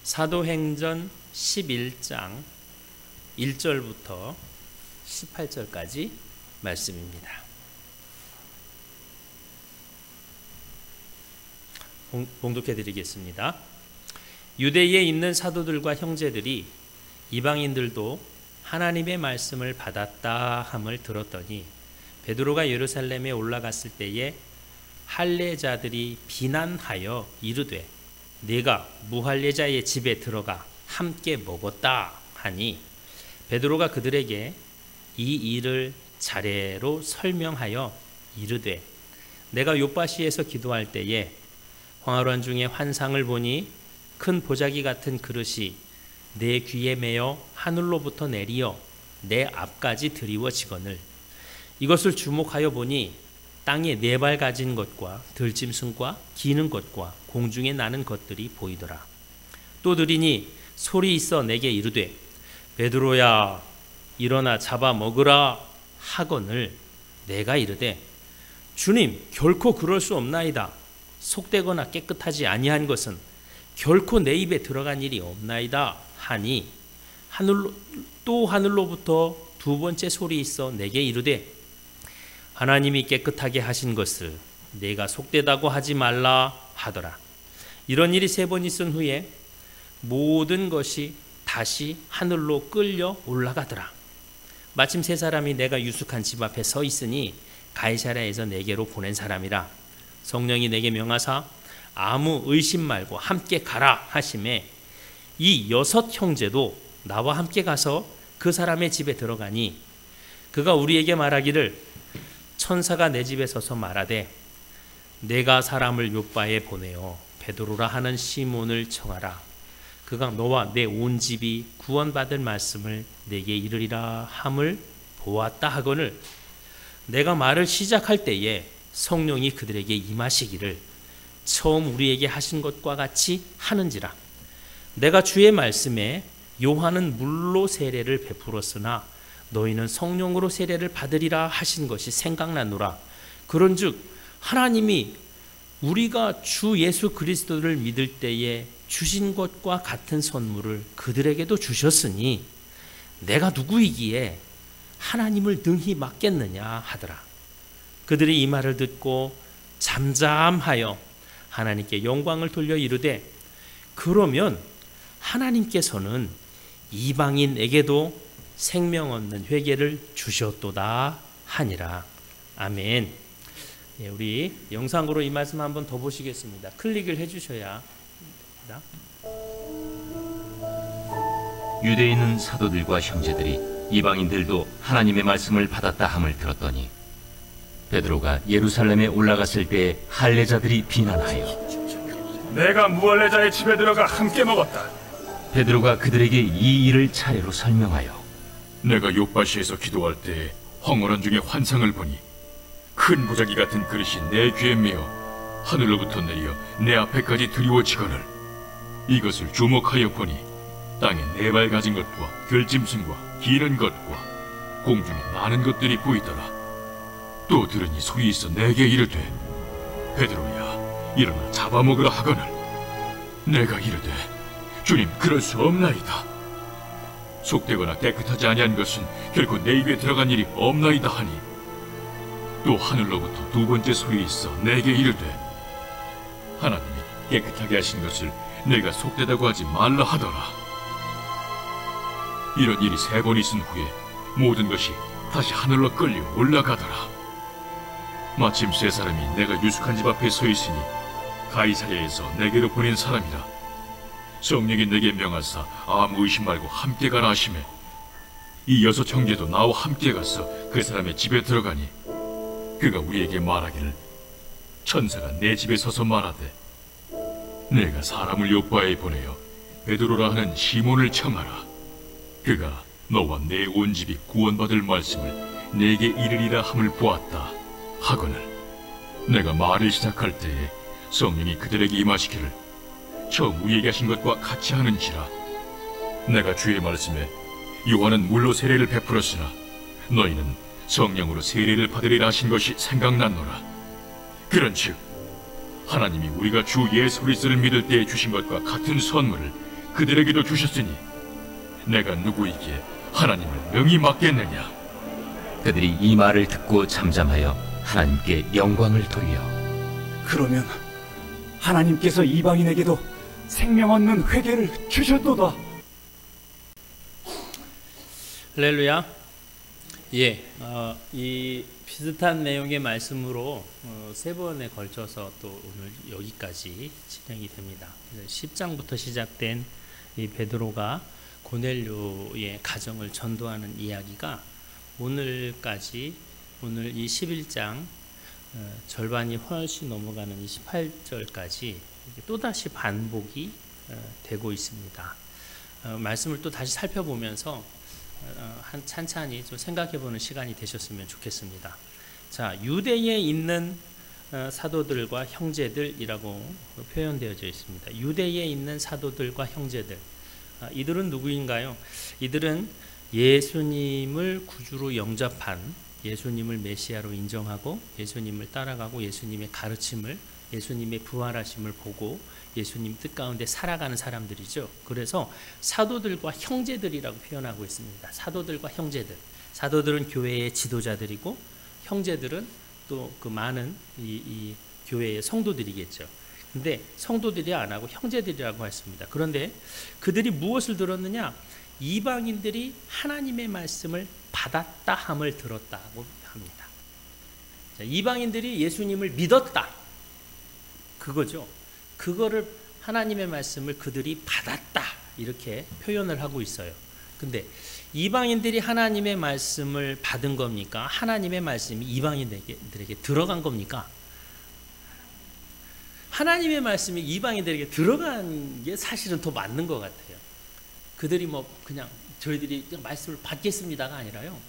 사도행전 11장 1절부터 18절까지 말씀입니다. 봉독해 드리겠습니다. 유대에 있는 사도들과 형제들이 이방인들도 하나님의 말씀을 받았다 함을 들었더니 베드로가 예루살렘에 올라갔을 때에 할례자들이 비난하여 이르되 내가 무할례자의 집에 들어가 함께 먹었다 하니 베드로가 그들에게 이 일을 차례로 설명하여 이르되 내가 욥바시에서 기도할 때에 황홀한 중에 환상을 보니 큰 보자기 같은 그릇이 내 귀에 매어 하늘로부터 내리어 내 앞까지 드리워지거늘 이것을 주목하여 보니 땅에 네 발 가진 것과 들짐승과 기는 것과 공중에 나는 것들이 보이더라. 또 들으니 소리 있어 내게 이르되 베드로야 일어나 잡아 먹으라 하거늘 내가 이르되 주님 결코 그럴 수 없나이다. 속되거나 깨끗하지 아니한 것은 결코 내 입에 들어간 일이 없나이다 하니 하늘로부터 두 번째 소리 있어 내게 이르되 하나님이 깨끗하게 하신 것을 내가 속되다고 하지 말라 하더라. 이런 일이 세 번 있은 후에 모든 것이 다시 하늘로 끌려 올라가더라. 마침 세 사람이 내가 유숙한 집 앞에 서 있으니 가이사랴에서 내게로 보낸 사람이라. 성령이 내게 명하사 아무 의심 말고 함께 가라 하시매 이 6 형제도 나와 함께 가서 그 사람의 집에 들어가니 그가 우리에게 말하기를 천사가 내 집에 서서 말하되 내가 사람을 욥바에 보내어 베드로라 하는 시몬을 청하라. 그가 너와 내 온 집이 구원받을 말씀을 내게 이르리라 함을 보았다 하거늘 내가 말을 시작할 때에 성령이 그들에게 임하시기를 처음 우리에게 하신 것과 같이 하는지라. 내가 주의 말씀에 요한은 물로 세례를 베풀었으나 너희는 성령으로 세례를 받으리라 하신 것이 생각나노라. 그런즉 하나님이 우리가 주 예수 그리스도를 믿을 때에 주신 것과 같은 선물을 그들에게도 주셨으니 내가 누구이기에 하나님을 능히 막겠느냐 하더라. 그들이 이 말을 듣고 잠잠하여 하나님께 영광을 돌려 이르되 그러면 하나님께서는 이방인에게도 생명 얻는 회개를 주셨도다 하니라. 아멘. 예, 우리 영상으로 이 말씀 한번 더 보시겠습니다. 클릭을 해주셔야 합니다. 유대에 있는 사도들과 형제들이 이방인들도 하나님의 말씀을 받았다 함을 들었더니 베드로가 예루살렘에 올라갔을 때에 할례자들이 비난하여 내가 무할례자의 집에 들어가 함께 먹었다. 베드로가 그들에게 이 일을 차례로 설명하여 내가 욥바시에서 기도할 때 황홀한 중에 환상을 보니 큰 보자기 같은 그릇이 내 귀에 매어 하늘로부터 내려 내 앞에까지 드리워지거늘 이것을 주목하여 보니 땅에 네 발 가진 것과 들짐승과 기는 것과 공중에 나는 것들이 보이더라. 또 들으니 소리 있어 내게 이르되 베드로야 일어나 잡아먹으라 하거늘 내가 이르되 주님 그럴 수 없나이다. 속되거나 깨끗하지 아니한 것은 결코 내 입에 들어간 일이 없나이다 하니 또 하늘로부터 두 번째 소리 있어 내게 이르되 하나님이 깨끗하게 하신 것을 내가 속되다고 하지 말라 하더라. 이런 일이 세 번 있은 후에 모든 것이 다시 하늘로 끌려 올라가더라. 마침 세 사람이 내가 유숙한 집 앞에 서 있으니 가이사랴에서 내게로 보낸 사람이라. 성령이 내게 명하사 아무 의심 말고 함께 가라 하시매 이 6 형제도 나와 함께 가서 그 사람의 집에 들어가니 그가 우리에게 말하기를 천사가 내 집에 서서 말하되 내가 사람을 욥바에 보내어 베드로라 하는 시몬을 청하라. 그가 너와 내 온 집이 구원받을 말씀을 내게 이르리라 함을 보았다 하거늘 내가 말을 시작할 때에 성령이 그들에게 임하시기를 처음 우리에게 하신 것과 같이 하는지라. 내가 주의 말씀에 요한은 물로 세례를 베풀었으나 너희는 성령으로 세례를 받으리라 하신 것이 생각났노라. 그런즉 하나님이 우리가 주 예수 그리스도를 믿을 때에 주신 것과 같은 선물을 그들에게도 주셨으니 내가 누구이기에 하나님을 명히 맡겠느냐? 그들이 이 말을 듣고 잠잠하여 하나님께 영광을 돌려 그러면 하나님께서 이방인에게도 생명 얻는 회개를 주셨도다. 할렐루야. 예, 이 비슷한 내용의 말씀으로 세 번에 걸쳐서 또 오늘 여기까지 진행이 됩니다. 10장부터 시작된 이 베드로가 고넬료의 가정을 전도하는 이야기가 오늘까지 오늘 이 11장 절반이 훨씬 넘어가는 28절까지 또다시 반복이 되고 있습니다. 말씀을 또 다시 살펴보면서 한 찬찬히 좀 생각해보는 시간이 되셨으면 좋겠습니다. 자, 유대에 있는 사도들과 형제들이라고 표현되어져 있습니다. 유대에 있는 사도들과 형제들, 이들은 누구인가요? 이들은 예수님을 구주로 영접한, 예수님을 메시아로 인정하고 예수님을 따라가고 예수님의 가르침을, 예수님의 부활하심을 보고 예수님 뜻 가운데 살아가는 사람들이죠. 그래서 사도들과 형제들이라고 표현하고 있습니다. 사도들과 형제들. 사도들은 교회의 지도자들이고 형제들은 또 그 많은 이 교회의 성도들이겠죠. 근데 성도들이 안 하고 형제들이라고 했습니다. 그런데 그들이 무엇을 들었느냐? 이방인들이 하나님의 말씀을 받았다 함을 들었다고 합니다. 자, 이방인들이 예수님을 믿었다. 그거죠. 그거를 하나님의 말씀을 그들이 받았다. 이렇게 표현을 하고 있어요. 근데 이방인들이 하나님의 말씀을 받은 겁니까? 하나님의 말씀이 이방인들에게 들어간 겁니까? 하나님의 말씀이 이방인들에게 들어간 게 사실은 더 맞는 것 같아요. 그들이 뭐 그냥 저희들이 그냥 말씀을 받겠습니다가 아니라요.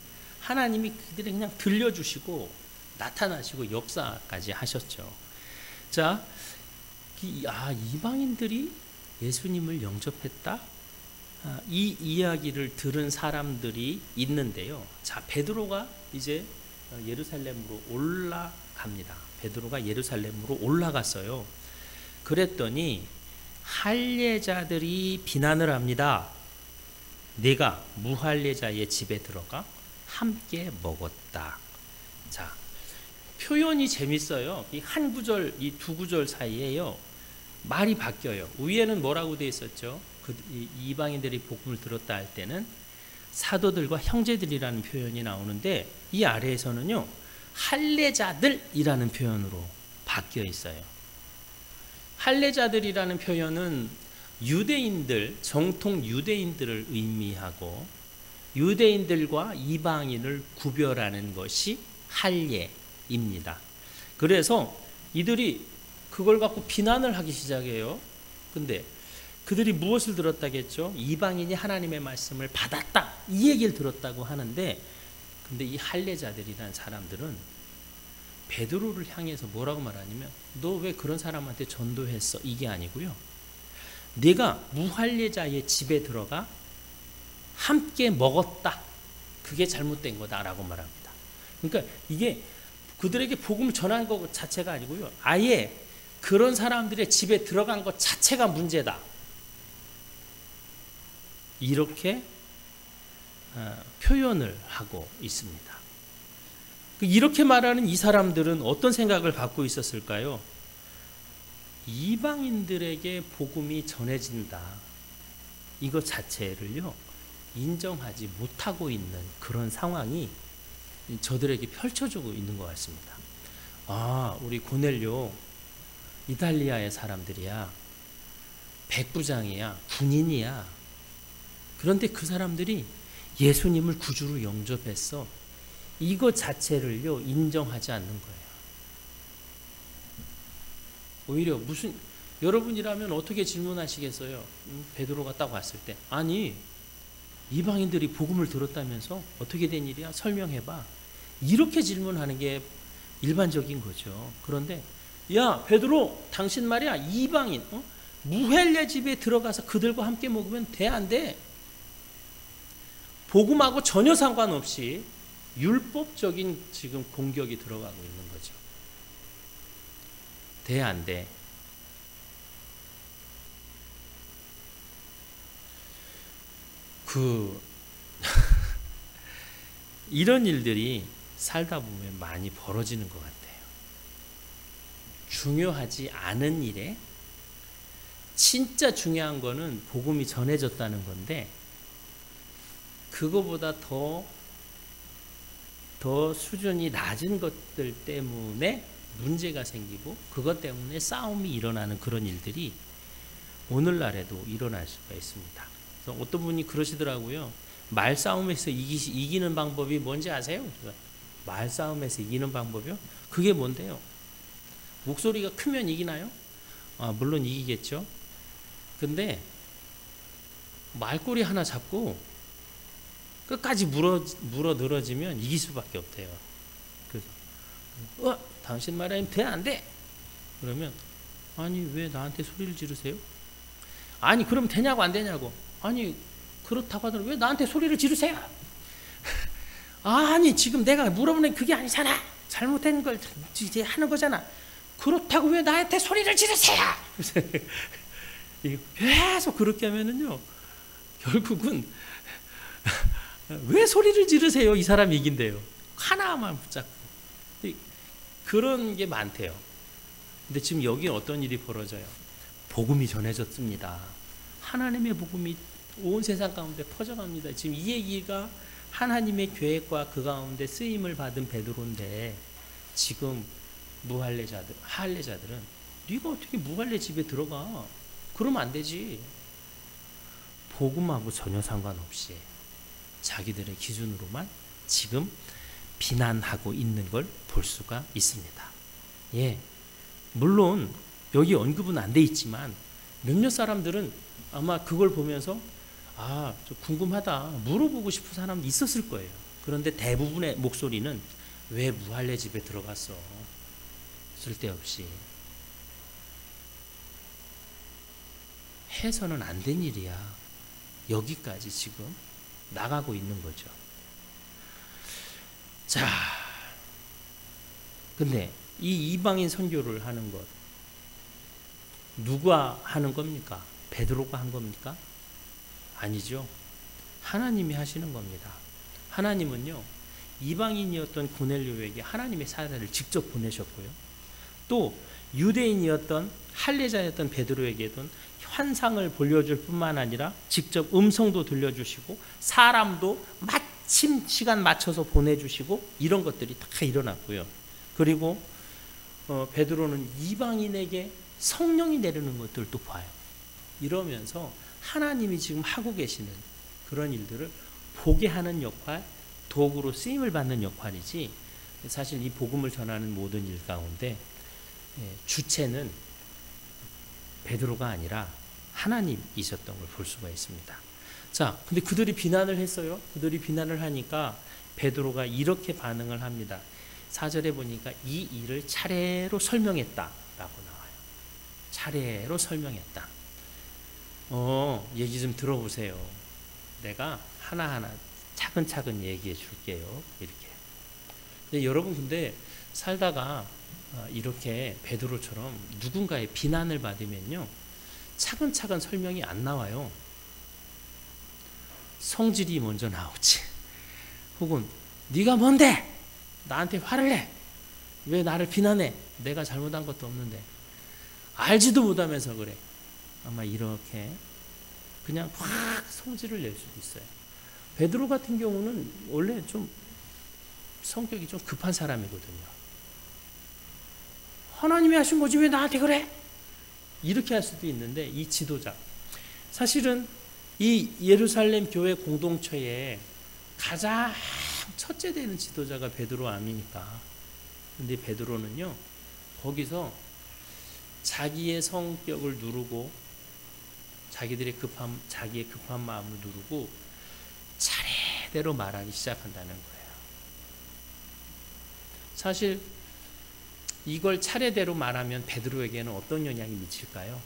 하나님이 그들이 그냥 들려주시고 나타나시고 역사까지 하셨죠. 자, 이방인들이 예수님을 영접했다? 이 이야기를 들은 사람들이 있는데요. 자, 베드로가 이제 예루살렘으로 올라갑니다. 베드로가 예루살렘으로 올라갔어요. 그랬더니 할례자들이 비난을 합니다. 내가 무할례자의 집에 들어가 함께 먹었다. 자, 표현이 재밌어요. 이 한 구절, 이 두 구절 사이에요. 말이 바뀌어요. 위에는 뭐라고 되어 있었죠? 이방인들이 복음을 들었다 할 때는 사도들과 형제들이라는 표현이 나오는데 이 아래에서는요. 할례자들이라는 표현으로 바뀌어 있어요. 할례자들이라는 표현은 유대인들, 정통 유대인들을 의미하고 유대인들과 이방인을 구별하는 것이 할례입니다. 그래서 이들이 그걸 갖고 비난을 하기 시작해요. 근데 그들이 무엇을 들었다겠죠? 이방인이 하나님의 말씀을 받았다. 이 얘기를 들었다고 하는데 근데 이 할례자들이라는 사람들은 베드로를 향해서 뭐라고 말하냐면 너 왜 그런 사람한테 전도했어? 이게 아니고요. 네가 무할례자의 집에 들어가 함께 먹었다. 그게 잘못된 거다라고 말합니다. 그러니까 이게 그들에게 복음을 전한 것 자체가 아니고요. 아예 그런 사람들의 집에 들어간 것 자체가 문제다. 이렇게 표현을 하고 있습니다. 이렇게 말하는 이 사람들은 어떤 생각을 갖고 있었을까요? 이방인들에게 복음이 전해진다. 이것 자체를요, 인정하지 못하고 있는 그런 상황이 저들에게 펼쳐지고 있는 것 같습니다. 아, 우리 고넬료 이탈리아의 사람들이야. 백부장이야. 군인이야. 그런데 그 사람들이 예수님을 구주로 영접했어. 이것 자체를요, 인정하지 않는 거예요. 오히려 여러분이라면 어떻게 질문하시겠어요? 베드로가 딱 왔을 때. 아니, 이방인들이 복음을 들었다면서 어떻게 된 일이야? 설명해봐. 이렇게 질문하는 게 일반적인 거죠. 그런데 야, 베드로, 당신 말이야, 이방인, 무할례 집에 들어가서 그들과 함께 먹으면 돼, 안 돼? 복음하고 전혀 상관없이 율법적인 지금 공격이 들어가고 있는 거죠. 돼, 안 돼? 그 이런 일들이 살다 보면 많이 벌어지는 것 같아요. 중요하지 않은 일에 진짜 중요한 거는 복음이 전해졌다는 건데 그거보다 더 수준이 낮은 것들 때문에 문제가 생기고 그것 때문에 싸움이 일어나는 그런 일들이 오늘날에도 일어날 수가 있습니다. 그래서 어떤 분이 그러시더라고요. 말싸움에서 이기는 방법이 뭔지 아세요? 말싸움에서 이기는 방법이요? 그게 뭔데요? 목소리가 크면 이기나요? 물론 이기겠죠. 근데 말꼬리 하나 잡고 끝까지 물어 늘어지면 이길 수밖에 없대요. 그래서 당신 말하면 돼, 안 돼? 그러면 아니 왜 나한테 소리를 지르세요? 아니 그럼 되냐고 안 되냐고. 아니 그렇다고 하더라도 왜 나한테 소리를 지르세요? 아니 지금 내가 물어보는 그게 아니잖아. 잘못된 걸 이제 하는 거잖아. 그렇다고 왜 나한테 소리를 지르세요? 계속 그렇게 하면은요 결국은 왜 소리를 지르세요? 이 사람이 이긴대요. 하나만 붙잡고 그런 게 많대요. 근데 지금 여기 어떤 일이 벌어져요? 복음이 전해졌습니다. 하나님의 복음이 온 세상 가운데 퍼져갑니다. 지금 이 얘기가 하나님의 계획과 그 가운데 쓰임을 받은 베드로인데 지금 할례자들은 네가 어떻게 무할례 집에 들어가? 그러면 안 되지. 복음하고 전혀 상관없이 자기들의 기준으로만 지금 비난하고 있는 걸 볼 수가 있습니다. 예, 물론 여기 언급은 안 돼 있지만 몇몇 사람들은 아마 그걸 보면서 좀 궁금하다 물어보고 싶은 사람도 있었을 거예요. 그런데 대부분의 목소리는 왜 무할례 집에 들어갔어? 쓸데없이 해서는 안 된 일이야. 여기까지 지금 나가고 있는 거죠. 자, 근데 이 이방인 선교를 하는 것 누가 하는 겁니까? 베드로가 한 겁니까? 아니죠. 하나님이 하시는 겁니다. 하나님은요 이방인이었던 고넬료에게 하나님의 사자를 직접 보내셨고요. 또 유대인이었던 할례자였던 베드로에게도 환상을 보여줄 뿐만 아니라 직접 음성도 들려주시고 사람도 마침 시간 맞춰서 보내주시고 이런 것들이 다 일어났고요. 그리고 베드로는 이방인에게 성령이 내리는 것들도 봐요. 이러면서 하나님이 지금 하고 계시는 그런 일들을 보게 하는 역할, 도구로 쓰임을 받는 역할이지 사실 이 복음을 전하는 모든 일 가운데 주체는 베드로가 아니라 하나님이셨던 걸 볼 수가 있습니다. 자, 근데 그들이 비난을 했어요. 그들이 비난을 하니까 베드로가 이렇게 반응을 합니다. 4절에 보니까 이 일을 차례로 설명했다라고 나와요. 차례로 설명했다. 얘기 좀 들어보세요. 내가 하나하나 차근차근 얘기해 줄게요. 이렇게. 근데 여러분 근데 살다가 이렇게 베드로처럼 누군가의 비난을 받으면요 차근차근 설명이 안 나와요. 성질이 먼저 나오지. 혹은 네가 뭔데? 나한테 화를 내? 왜 나를 비난해? 내가 잘못한 것도 없는데 알지도 못하면서 그래. 아마 이렇게 그냥 확 성질을 낼 수도 있어요. 베드로 같은 경우는 원래 좀 성격이 좀 급한 사람이거든요. 하나님이 하신 거지 왜 나한테 그래? 이렇게 할 수도 있는데 이 지도자 사실은 이 예루살렘 교회 공동체에 가장 첫째 되는 지도자가 베드로 아닙니까? 근데 베드로는요 거기서 자기의 성격을 누르고 자기의 급한 마음을 누르고 차례대로 말하기 시작한다는 거예요. 사실 이걸 차례대로 말하면 베드로에게는 어떤 영향이 미칠까요?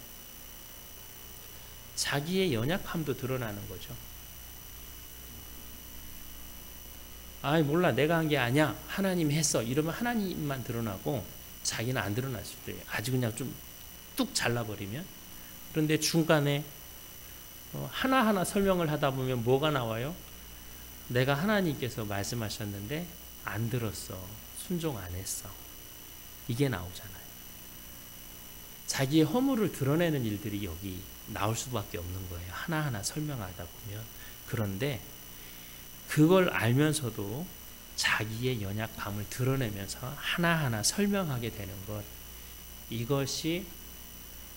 자기의 연약함도 드러나는 거죠. 몰라 내가 한 게 아니야 하나님이 했어 이러면 하나님만 드러나고 자기는 안 드러날 수도 있어요. 아주 그냥 좀 뚝 잘라버리면. 그런데 중간에 하나하나 설명을 하다 보면 뭐가 나와요? 내가 하나님께서 말씀하셨는데 안 들었어. 순종 안 했어. 이게 나오잖아요. 자기의 허물을 드러내는 일들이 여기 나올 수밖에 없는 거예요. 하나하나 설명하다 보면. 그런데 그걸 알면서도 자기의 연약함을 드러내면서 하나하나 설명하게 되는 것, 이것이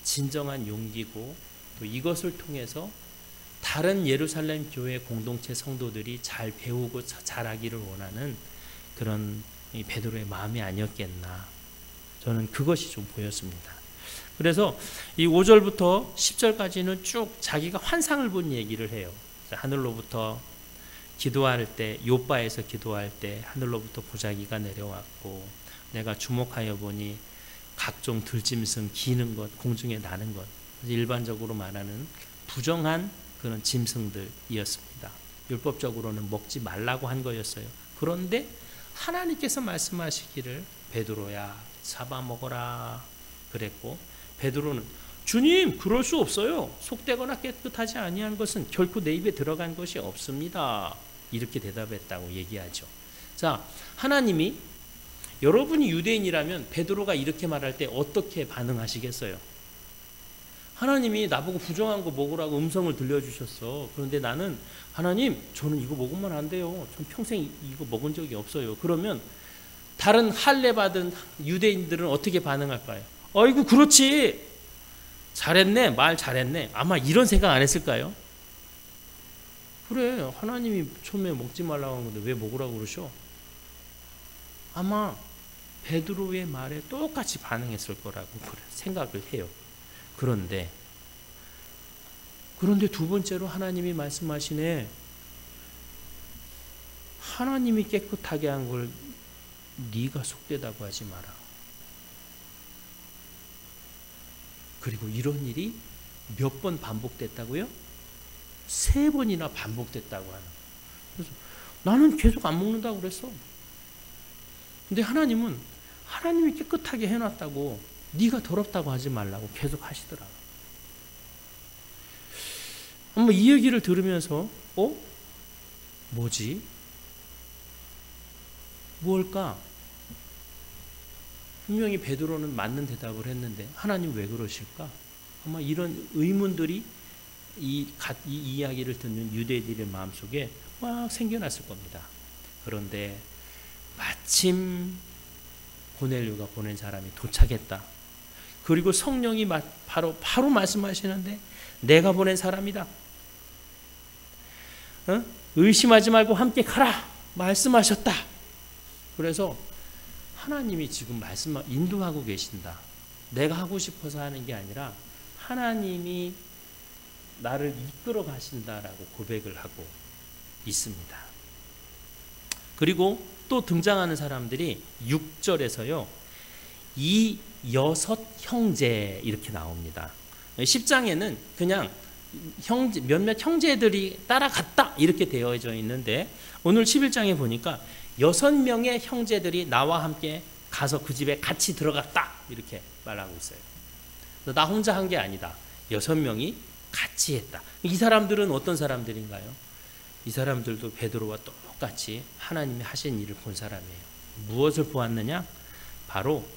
진정한 용기고, 또 이것을 통해서 다른 예루살렘 교회 공동체 성도들이 잘 배우고 자라기를 원하는 그런 베드로의 마음이 아니었겠나. 저는 그것이 좀 보였습니다. 그래서 이 5절부터 10절까지는 쭉 자기가 환상을 본 얘기를 해요. 하늘로부터 기도할 때, 요바에서 기도할 때 하늘로부터 보자기가 내려왔고, 내가 주목하여 보니 각종 들짐승 기는 것, 공중에 나는 것, 일반적으로 말하는 부정한 그런 짐승들이었습니다. 율법적으로는 먹지 말라고 한 거였어요. 그런데 하나님께서 말씀하시기를 베드로야 잡아먹어라 그랬고, 베드로는 주님 그럴 수 없어요. 속되거나 깨끗하지 아니한 것은 결코 내 입에 들어간 것이 없습니다. 이렇게 대답했다고 얘기하죠. 자, 하나님이, 여러분이 유대인이라면 베드로가 이렇게 말할 때 어떻게 반응하시겠어요? 하나님이 나보고 부정한 거 먹으라고 음성을 들려주셨어. 그런데 나는 하나님 저는 이거 먹으면 안 돼요. 전 평생 이거 먹은 적이 없어요. 그러면 다른 할례 받은 유대인들은 어떻게 반응할까요? 아이고 그렇지, 잘했네, 말 잘했네. 아마 이런 생각 안 했을까요? 그래, 하나님이 처음에 먹지 말라고 한 건데 왜 먹으라고 그러셔? 아마 베드로의 말에 똑같이 반응했을 거라고 생각을 해요. 그런데 두 번째로 하나님이 말씀하시네. 하나님이 깨끗하게 한 걸 네가 속되다고 하지 마라. 그리고 이런 일이 몇 번 반복됐다고요? 3번이나 반복됐다고 하는. 그래서 나는 계속 안 먹는다고 그랬어. 근데 하나님은 하나님이 깨끗하게 해놨다고 네가 더럽다고 하지 말라고 계속 하시더라. 한번 이 얘기를 들으면서 뭐지? 뭘까? 분명히 베드로는 맞는 대답을 했는데 하나님 왜 그러실까? 아마 이런 의문들이 이 이야기를 듣는 유대인들의 마음속에 막 생겨났을 겁니다. 그런데 마침 고넬료가 보낸 사람이 도착했다. 그리고 성령이 바로 말씀하시는데 내가 보낸 사람이다. 의심하지 말고 함께 가라 말씀하셨다. 그래서 하나님이 지금 인도하고 계신다. 내가 하고 싶어서 하는 게 아니라 하나님이 나를 이끌어 가신다라고 고백을 하고 있습니다. 그리고 또 등장하는 사람들이 6절에서요. 이 6 형제 이렇게 나옵니다. 10장에는 그냥 몇몇 형제들이 따라갔다 이렇게 되어져 있는데 오늘 11장에 보니까 6명의 형제들이 나와 함께 가서 그 집에 같이 들어갔다 이렇게 말하고 있어요. 나 혼자 한 게 아니다. 6명이 같이 했다. 이 사람들은 어떤 사람들인가요? 이 사람들도 베드로와 똑같이 하나님이 하신 일을 본 사람이에요. 무엇을 보았느냐? 바로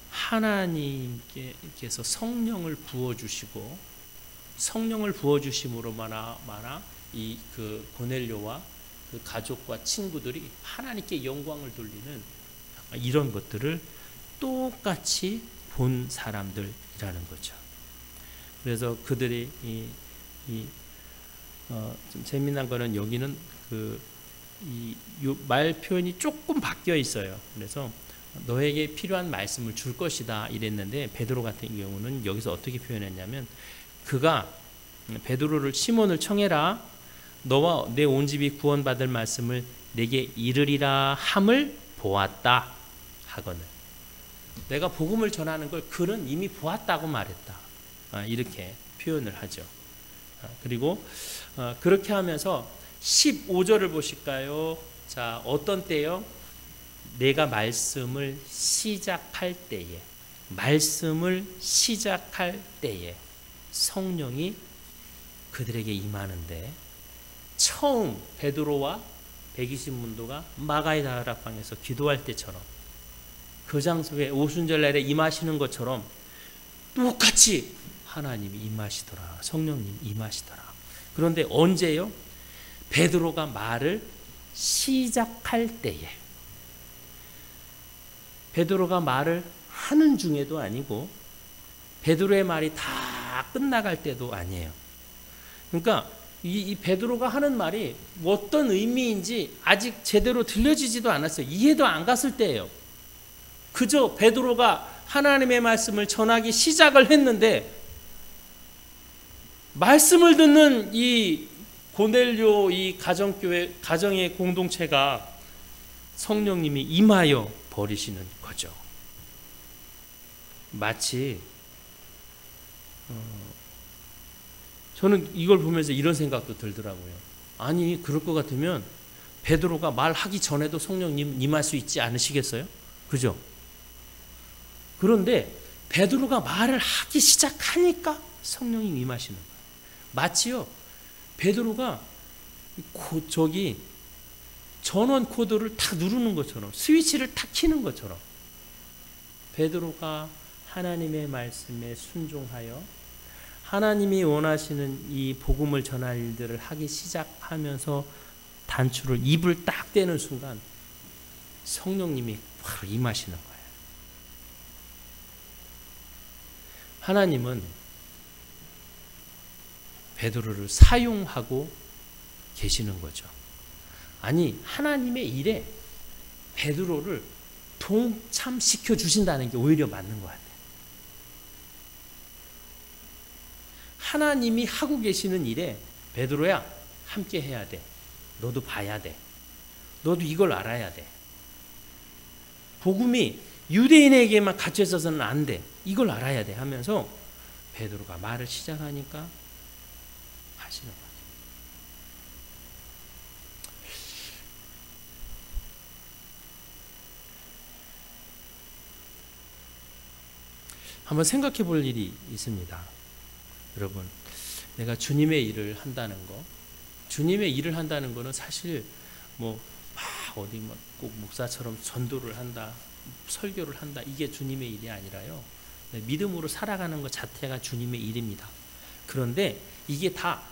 하나님께서 성령을 부어주시고 성령을 부어주심으로 마나 이 그 고넬료와 그 가족과 친구들이 하나님께 영광을 돌리는 이런 것들을 똑같이 본 사람들이라는 거죠. 그래서 그들이 좀 재미난 거는 여기는 이 말 표현이 조금 바뀌어 있어요. 그래서 너에게 필요한 말씀을 줄 것이다 이랬는데 베드로 같은 경우는 여기서 어떻게 표현했냐면 그가 베드로를 시몬을 청해라 너와 내 온 집이 구원받을 말씀을 내게 이르리라 함을 보았다 하거늘 내가 복음을 전하는 걸 그는 이미 보았다고 말했다 이렇게 표현을 하죠. 그리고 그렇게 하면서 15절을 보실까요? 자, 어떤 때요? 내가 말씀을 시작할 때에 성령이 그들에게 임하는데 처음 베드로와 120문도가 마가의 다락방에서 기도할 때처럼 그 장소에 오순절날에 임하시는 것처럼 똑같이 하나님이 임하시더라. 성령님 임하시더라. 그런데 언제요? 베드로가 말을 시작할 때에. 베드로가 말을 하는 중에도 아니고 베드로의 말이 다 끝나갈 때도 아니에요. 그러니까 이 베드로가 하는 말이 어떤 의미인지 아직 제대로 들려지지도 않았어요. 이해도 안 갔을 때예요. 그저 베드로가 하나님의 말씀을 전하기 시작을 했는데 말씀을 듣는 이 고넬료 이 가정의 공동체가 성령님이 임하여 버리시는 거죠. 마치 저는 이걸 보면서 이런 생각도 들더라고요. 아니 그럴 것 같으면 베드로가 말하기 전에도 성령님 임할 수 있지 않으시겠어요? 그죠? 그런데 베드로가 말을 하기 시작하니까 성령이 임하시는 거예요. 마치요 베드로가 저기 전원 코드를 탁 누르는 것처럼 스위치를 탁 켜는 것처럼 베드로가 하나님의 말씀에 순종하여 하나님이 원하시는 이 복음을 전할 일들을 하기 시작하면서 단추를 입을 딱 떼는 순간 성령님이 바로 임하시는 거예요. 하나님은 베드로를 사용하고 계시는 거죠. 아니 하나님의 일에 베드로를 동참시켜 주신다는 게 오히려 맞는 것 같아요. 하나님이 하고 계시는 일에 베드로야 함께 해야 돼. 너도 봐야 돼. 너도 이걸 알아야 돼. 복음이 유대인에게만 갇혀 있어서는 안 돼. 이걸 알아야 돼 하면서 베드로가 말을 시작하니까 하시는 거죠. 한번 생각해 볼 일이 있습니다. 여러분, 내가 주님의 일을 한다는 거, 주님의 일을 한다는 거는 사실 뭐 어디 꼭 목사처럼 전도를 한다, 설교를 한다, 이게 주님의 일이 아니라요. 믿음으로 살아가는 것 자체가 주님의 일입니다. 그런데 이게 다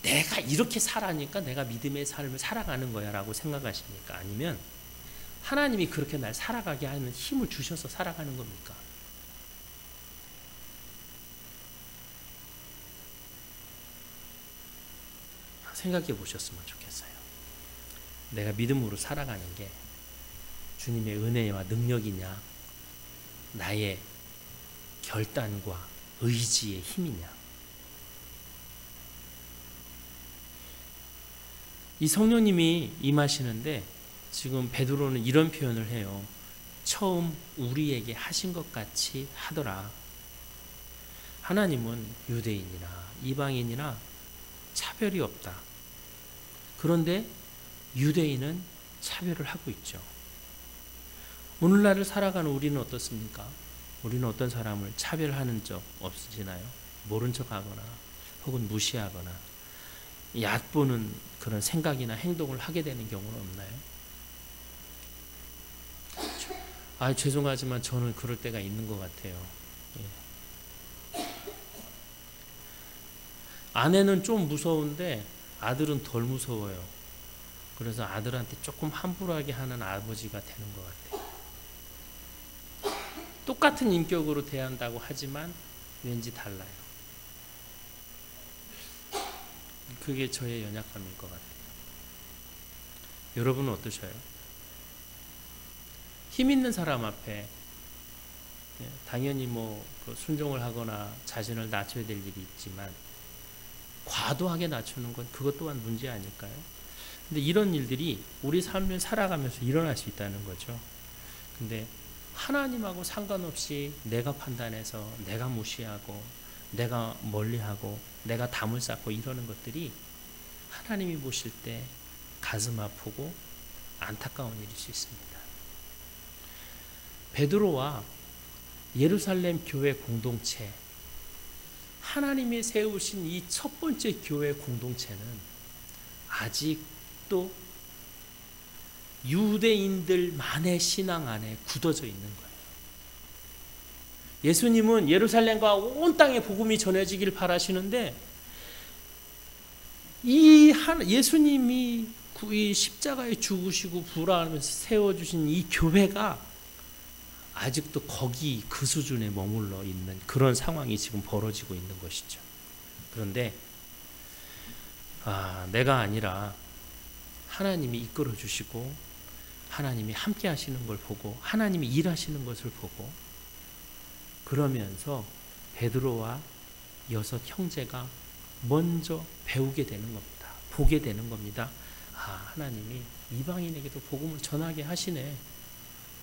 내가 이렇게 살아니까 내가 믿음의 삶을 살아가는 거야 라고 생각하십니까? 아니면 하나님이 그렇게 날 살아가게 하는 힘을 주셔서 살아가는 겁니까? 생각해 보셨으면 좋겠어요. 내가 믿음으로 살아가는 게 주님의 은혜와 능력이냐, 나의 결단과 의지의 힘이냐. 이 성령님이 임하시는데 지금 베드로는 이런 표현을 해요. 처음 우리에게 하신 것 같이 하더라. 하나님은 유대인이나 이방인이나 차별이 없다. 그런데 유대인은 차별을 하고 있죠. 오늘날을 살아가는 우리는 어떻습니까? 우리는 어떤 사람을 차별하는 적 없으시나요? 모른 척하거나 혹은 무시하거나 얕보는 그런 생각이나 행동을 하게 되는 경우는 없나요? 죄송하지만 저는 그럴 때가 있는 것 같아요. 예. 아내는 좀 무서운데 아들은 덜 무서워요. 그래서 아들한테 조금 함부로하게 하는 아버지가 되는 것 같아요. 똑같은 인격으로 대한다고 하지만 왠지 달라요. 그게 저의 연약함일 것 같아요. 여러분은 어떠셔요? 힘 있는 사람 앞에 당연히 순종을 하거나 자신을 낮춰야 될 일이 있지만 과도하게 낮추는 건 그것 또한 문제 아닐까요? 근데 이런 일들이 우리 삶을 살아가면서 일어날 수 있다는 거죠. 근데 하나님하고 상관없이 내가 판단해서 내가 무시하고 내가 멀리하고 내가 담을 쌓고 이러는 것들이 하나님이 보실 때 가슴 아프고 안타까운 일일 수 있습니다. 베드로와 예루살렘 교회 공동체 하나님이 세우신 이 첫 번째 교회 공동체는 아직도 유대인들만의 신앙 안에 굳어져 있는 거예요. 예수님은 예루살렘과 온 땅에 복음이 전해지길 바라시는데 예수님이 이 십자가에 죽으시고 부활하면서 세워주신 이 교회가 아직도 거기 그 수준에 머물러 있는 그런 상황이 지금 벌어지고 있는 것이죠. 그런데 내가 아니라 하나님이 이끌어 주시고 하나님이 함께 하시는 걸 보고 하나님이 일하시는 것을 보고 그러면서 베드로와 6 형제가 먼저 배우게 되는 겁니다. 보게 되는 겁니다. 하나님이 이방인에게도 복음을 전하게 하시네.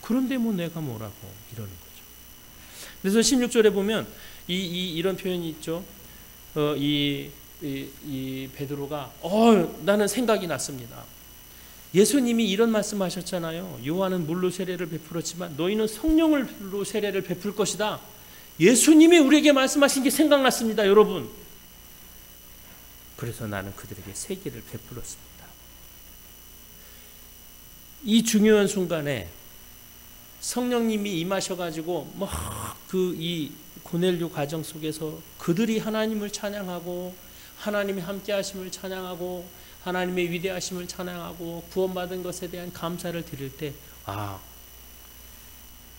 그런데 뭐 내가 뭐라고 이러는 거죠. 그래서 16절에 보면 이런 표현이 있죠. 이 베드로가 나는 생각이 났습니다. 예수님이 이런 말씀하셨잖아요. 요한은 물로 세례를 베풀었지만 너희는 성령으로 세례를 베풀 것이다. 예수님이 우리에게 말씀하신 게 생각났습니다, 여러분. 그래서 나는 그들에게 세례를 베풀었습니다. 이 중요한 순간에 성령님이 임하셔가지고 이 고넬료 가정 속에서 그들이 하나님을 찬양하고 하나님이 함께하심을 찬양하고 하나님의 위대하심을 찬양하고 구원받은 것에 대한 감사를 드릴 때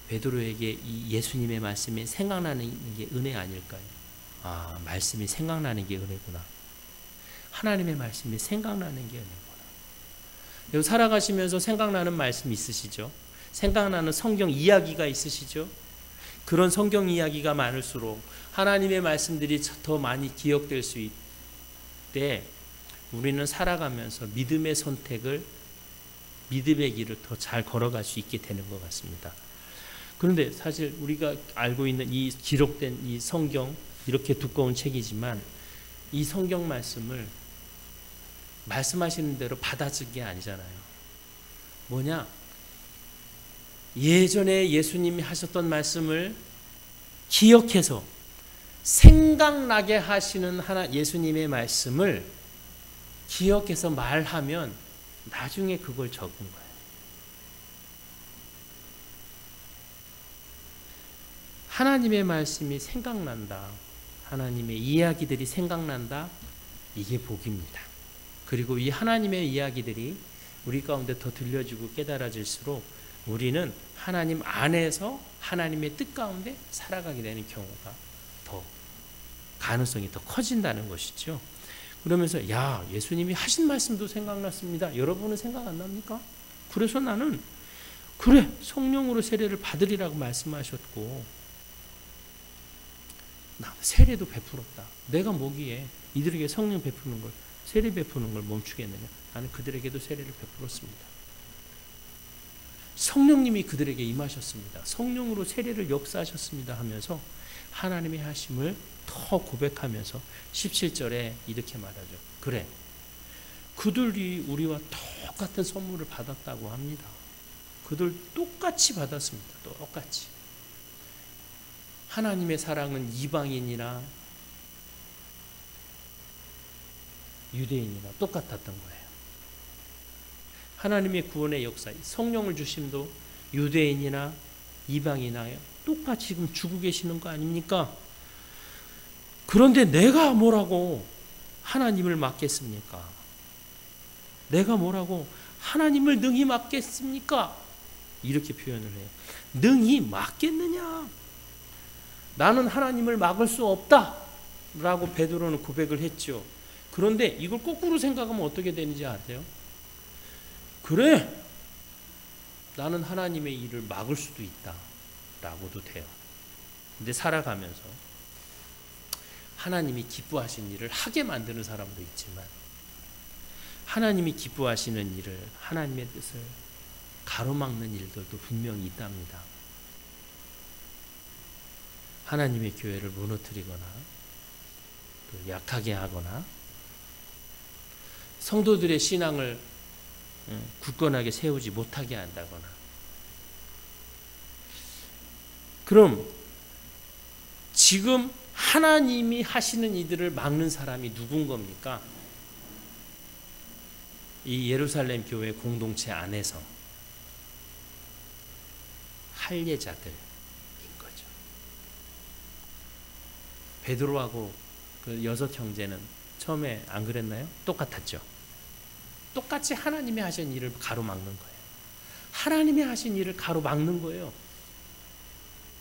베드로에게 이 예수님의 말씀이 생각나는 게 은혜 아닐까요? 말씀이 생각나는 게 은혜구나. 하나님의 말씀이 생각나는 게 은혜구나. 여기 살아가시면서 생각나는 말씀 있으시죠? 생각나는 성경 이야기가 있으시죠? 그런 성경 이야기가 많을수록 하나님의 말씀들이 더 많이 기억될 수 있을 때 우리는 살아가면서 믿음의 선택을 믿음의 길을 더 잘 걸어갈 수 있게 되는 것 같습니다. 그런데 사실 우리가 알고 있는 이 기록된 이 성경 이렇게 두꺼운 책이지만 이 성경 말씀을 말씀하시는 대로 받아들인 게 아니잖아요. 뭐냐? 예전에 예수님이 하셨던 말씀을 기억해서 생각나게 하시는 예수님의 말씀을 기억해서 말하면 나중에 그걸 적은 거예요. 하나님의 말씀이 생각난다. 하나님의 이야기들이 생각난다. 이게 복입니다. 그리고 이 하나님의 이야기들이 우리 가운데 더 들려지고 깨달아질수록 우리는 하나님 안에서 하나님의 뜻 가운데 살아가게 되는 경우가 더 가능성이 더 커진다는 것이죠. 그러면서 예수님이 하신 말씀도 생각났습니다. 여러분은 생각 안 납니까? 그래서 나는 성령으로 세례를 받으리라고 말씀하셨고 나 세례도 베풀었다. 내가 뭐기에 이들에게 성령 베푸는 걸 세례 베푸는 걸 멈추겠느냐. 나는 그들에게도 세례를 베풀었습니다. 성령님이 그들에게 임하셨습니다. 성령으로 세례를 역사하셨습니다 하면서 하나님의 하심을 더 고백하면서 17절에 이렇게 말하죠. 그래, 그들이 우리와 똑같은 선물을 받았다고 합니다. 그들 똑같이 받았습니다. 똑같이. 하나님의 사랑은 이방인이나 유대인이나 똑같았던 거예요. 하나님의 구원의 역사, 성령을 주심도 유대인이나 이방이나 똑같이 지금 주고 계시는 거 아닙니까? 그런데 내가 뭐라고 하나님을 맡겠습니까? 내가 뭐라고 하나님을 능히 맡겠습니까? 이렇게 표현을 해요. 능히 맡겠느냐? 나는 하나님을 막을 수 없다 라고 베드로는 고백을 했죠. 그런데 이걸 거꾸로 생각하면 어떻게 되는지 아세요? 그래, 나는 하나님의 일을 막을 수도 있다 라고도 돼요. 근데 살아가면서 하나님이 기뻐하시는 일을 하게 만드는 사람도 있지만 하나님이 기뻐하시는 일을, 하나님의 뜻을 가로막는 일들도 분명히 있답니다. 하나님의 교회를 무너뜨리거나 또 약하게 하거나 성도들의 신앙을 굳건하게 세우지 못하게 한다거나. 그럼 지금 하나님이 하시는 이들을 막는 사람이 누군 겁니까? 이 예루살렘 교회 공동체 안에서 할례자들인 거죠. 베드로하고 그 여섯 형제는 처음에 안 그랬나요? 똑같았죠. 똑같이 하나님이 하신 일을 가로막는 거예요. 하나님이 하신 일을 가로막는 거예요.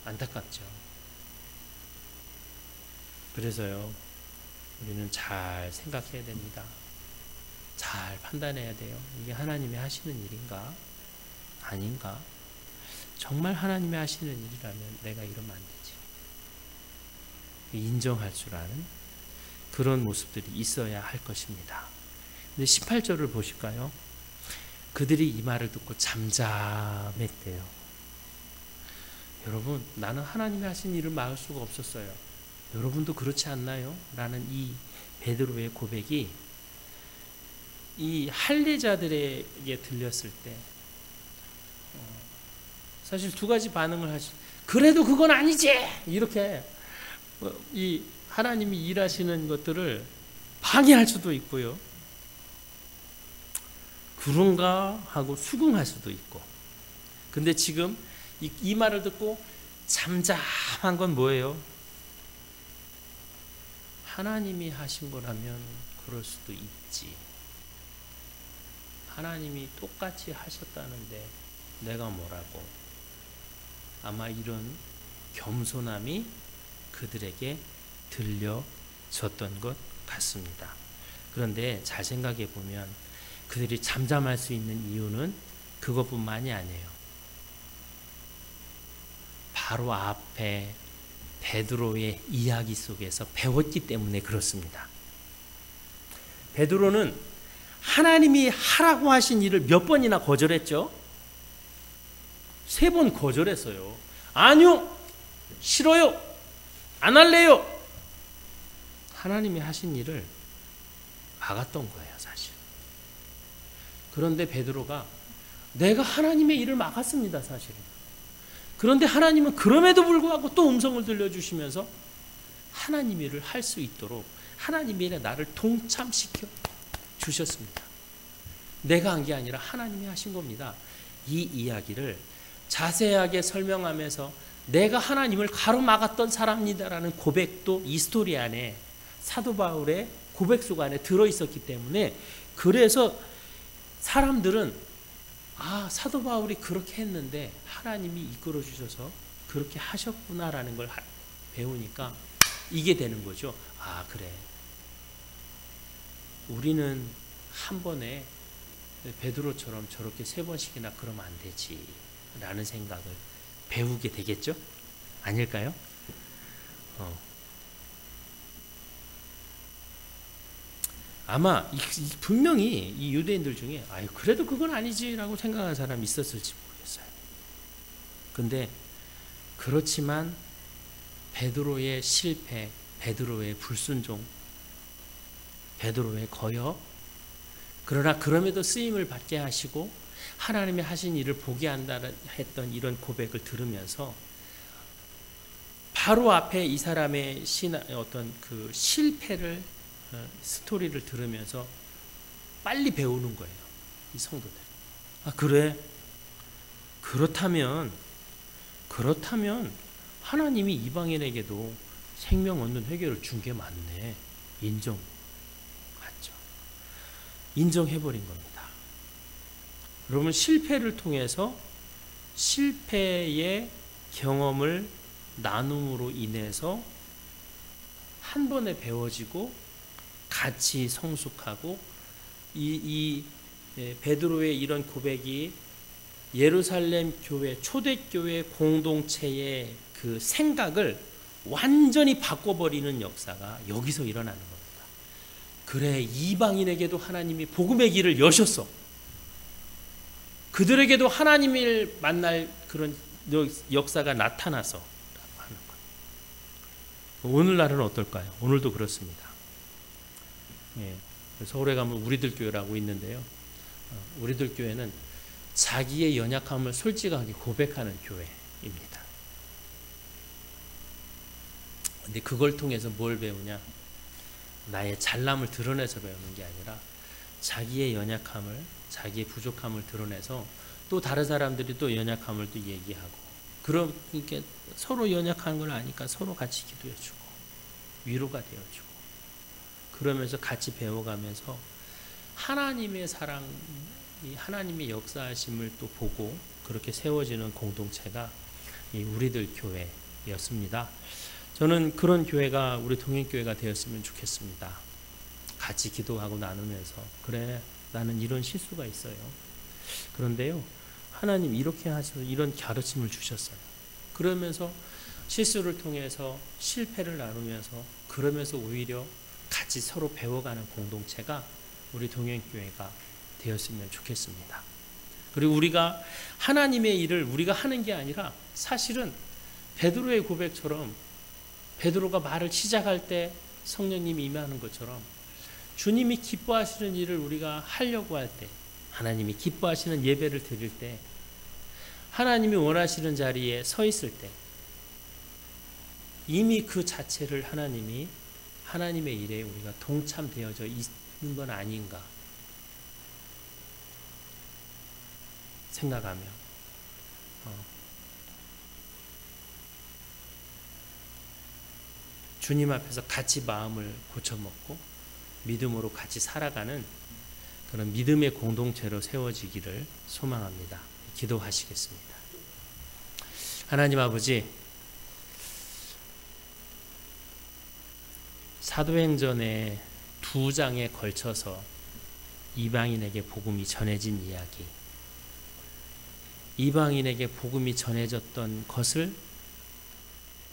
안타깝죠. 그래서요, 우리는 잘 생각해야 됩니다. 잘 판단해야 돼요. 이게 하나님이 하시는 일인가? 아닌가? 정말 하나님이 하시는 일이라면 내가 이러면 안 되지. 인정할 줄 아는 그런 모습들이 있어야 할 것입니다. 근데 18절을 보실까요? 그들이 이 말을 듣고 잠잠했대요. 여러분, 나는 하나님이 하신 일을 막을 수가 없었어요. 여러분도 그렇지 않나요? 라는 이 베드로의 고백이 이 할례자들에게 들렸을 때 사실 두 가지 반응을 하시. 그래도 그건 아니지. 이렇게 이 하나님이 일하시는 것들을 방해할 수도 있고요. 그런가 하고 수긍할 수도 있고. 근데 지금 이 말을 듣고 잠잠한 건 뭐예요? 하나님이 하신 거라면 그럴 수도 있지. 하나님이 똑같이 하셨다는데 내가 뭐라고. 아마 이런 겸손함이 그들에게 들려졌던 것 같습니다. 그런데 잘 생각해 보면 그들이 잠잠할 수 있는 이유는 그것뿐만이 아니에요. 바로 앞에 베드로의 이야기 속에서 배웠기 때문에 그렇습니다. 베드로는 하나님이 하라고 하신 일을 몇 번이나 거절했죠? 3번 거절했어요. 아니요, 싫어요, 안 할래요. 하나님이 하신 일을 막았던 거예요, 사실. 그런데 베드로가 내가 하나님의 일을 막았습니다, 사실은. 그런데 하나님은 그럼에도 불구하고 또 음성을 들려주시면서 하나님의 일을 할 수 있도록 하나님의 일에 나를 동참시켜 주셨습니다. 내가 한 게 아니라 하나님이 하신 겁니다. 이 이야기를 자세하게 설명하면서 내가 하나님을 가로막았던 사람이다라는 고백도 이 스토리 안에, 사도 바울의 고백속 안에 들어있었기 때문에, 그래서 사람들은 사도 바울이 그렇게 했는데 하나님이 이끌어 주셔서 그렇게 하셨구나라는 걸 배우니까 이게 되는 거죠. 그래, 우리는 한 번에 베드로처럼 저렇게 3번씩이나 그러면 안 되지 라는 생각을 배우게 되겠죠? 아닐까요? 아마 분명히 이 유대인들 중에 그래도 그건 아니지라고 생각하는 사람이 있었을지 모르겠어요. 근데 그렇지만 베드로의 실패, 베드로의 불순종, 베드로의 거역, 그러나 그럼에도 쓰임을 받게 하시고 하나님이 하신 일을 보게 한다 했던 이런 고백을 들으면서 바로 앞에 이 사람의 어떤 그 실패를, 스토리를 들으면서 빨리 배우는 거예요, 이 성도들. 그래, 그렇다면 하나님이 이방인에게도 생명 얻는 회개를 준 게 맞네. 맞죠? 인정해버린 겁니다. 여러분, 실패를 통해서 실패의 경험을 나눔으로 인해서 한 번에 배워지고 같이 성숙하고, 이 베드로의 이런 고백이 예루살렘 교회, 초대교회 공동체의 그 생각을 완전히 바꿔버리는 역사가 여기서 일어나는 겁니다. 그래, 이방인에게도 하나님이 복음의 길을 여셨어. 그들에게도 하나님을 만날 그런 역사가 나타나서 하는 거예요. 오늘날은 어떨까요? 오늘도 그렇습니다. 서울에 가면 우리들 교회라고 있는데요. 우리들 교회는 자기의 연약함을 솔직하게 고백하는 교회입니다. 근데 그걸 통해서 뭘 배우냐? 나의 잘남을 드러내서 배우는 게 아니라 자기의 연약함을, 자기의 부족함을 드러내서 또 다른 사람들이 또 연약함을 또 얘기하고, 그렇게 서로 연약한 걸 아니까 서로 같이 기도해주고 위로가 되어주고, 그러면서 같이 배워가면서 하나님의 사랑, 하나님의 역사하심을 또 보고 그렇게 세워지는 공동체가 우리들 교회였습니다. 저는 그런 교회가 우리 동행교회가 되었으면 좋겠습니다. 같이 기도하고 나누면서, 그래 나는 이런 실수가 있어요. 그런데요, 하나님 이렇게 하셔서 이런 가르침을 주셨어요. 그러면서 실수를 통해서 실패를 나누면서, 그러면서 오히려 같이 서로 배워가는 공동체가 우리 동행교회가 되었으면 좋겠습니다. 그리고 우리가 하나님의 일을 우리가 하는 게 아니라, 사실은 베드로의 고백처럼 베드로가 말을 시작할 때 성령님이 임하는 것처럼 주님이 기뻐하시는 일을 우리가 하려고 할 때, 하나님이 기뻐하시는 예배를 드릴 때, 하나님이 원하시는 자리에 서 있을 때 이미 그 자체를 하나님이 하나님의 일에 우리가 동참되어져 있는 건 아닌가 생각하며 주님 앞에서 같이 마음을 고쳐먹고 믿음으로 같이 살아가는 그런 믿음의 공동체로 세워지기를 소망합니다. 기도하시겠습니다. 하나님 아버지, 사도행전의 2장에 걸쳐서 이방인에게 복음이 전해진 이야기, 이방인에게 복음이 전해졌던 것을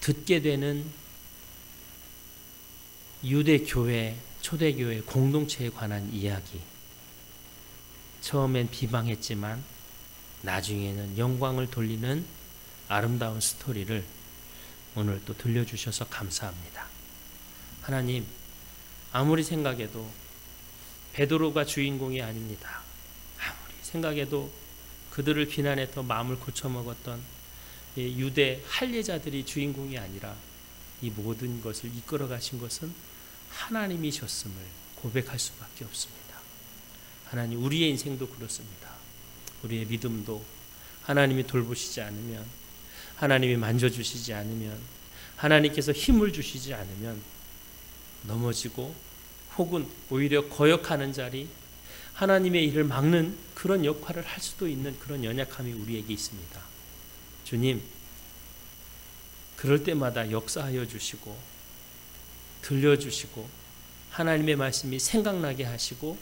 듣게 되는 유대교회, 초대교회 공동체에 관한 이야기, 처음엔 비방했지만 나중에는 영광을 돌리는 아름다운 스토리를 오늘 또 들려주셔서 감사합니다. 하나님, 아무리 생각해도 베드로가 주인공이 아닙니다. 아무리 생각해도 그들을 비난해서 마음을 고쳐먹었던 유대 할례자들이 주인공이 아니라 이 모든 것을 이끌어 가신 것은 하나님이셨음을 고백할 수밖에 없습니다. 하나님, 우리의 인생도 그렇습니다. 우리의 믿음도 하나님이 돌보시지 않으면, 하나님이 만져주시지 않으면, 하나님께서 힘을 주시지 않으면 넘어지고, 혹은 오히려 거역하는 자리, 하나님의 일을 막는 그런 역할을 할 수도 있는 그런 연약함이 우리에게 있습니다. 주님, 그럴 때마다 역사하여 주시고 들려주시고 하나님의 말씀이 생각나게 하시고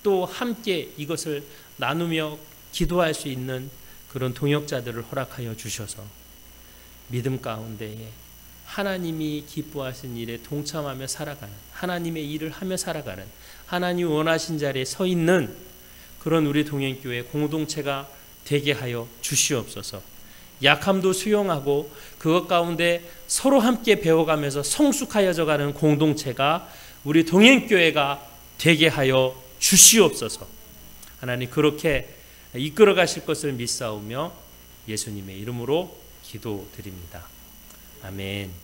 또 함께 이것을 나누며 기도할 수 있는 그런 동역자들을 허락하여 주셔서 믿음 가운데에 하나님이 기뻐하신 일에 동참하며 살아가는, 하나님의 일을 하며 살아가는, 하나님이 원하신 자리에 서 있는 그런 우리 동행교회 공동체가 되게 하여 주시옵소서. 약함도 수용하고 그것 가운데 서로 함께 배워가면서 성숙하여져 가는 공동체가 우리 동행교회가 되게 하여 주시옵소서. 하나님, 그렇게 이끌어 가실 것을 믿사오며 예수님의 이름으로 기도드립니다. 아멘.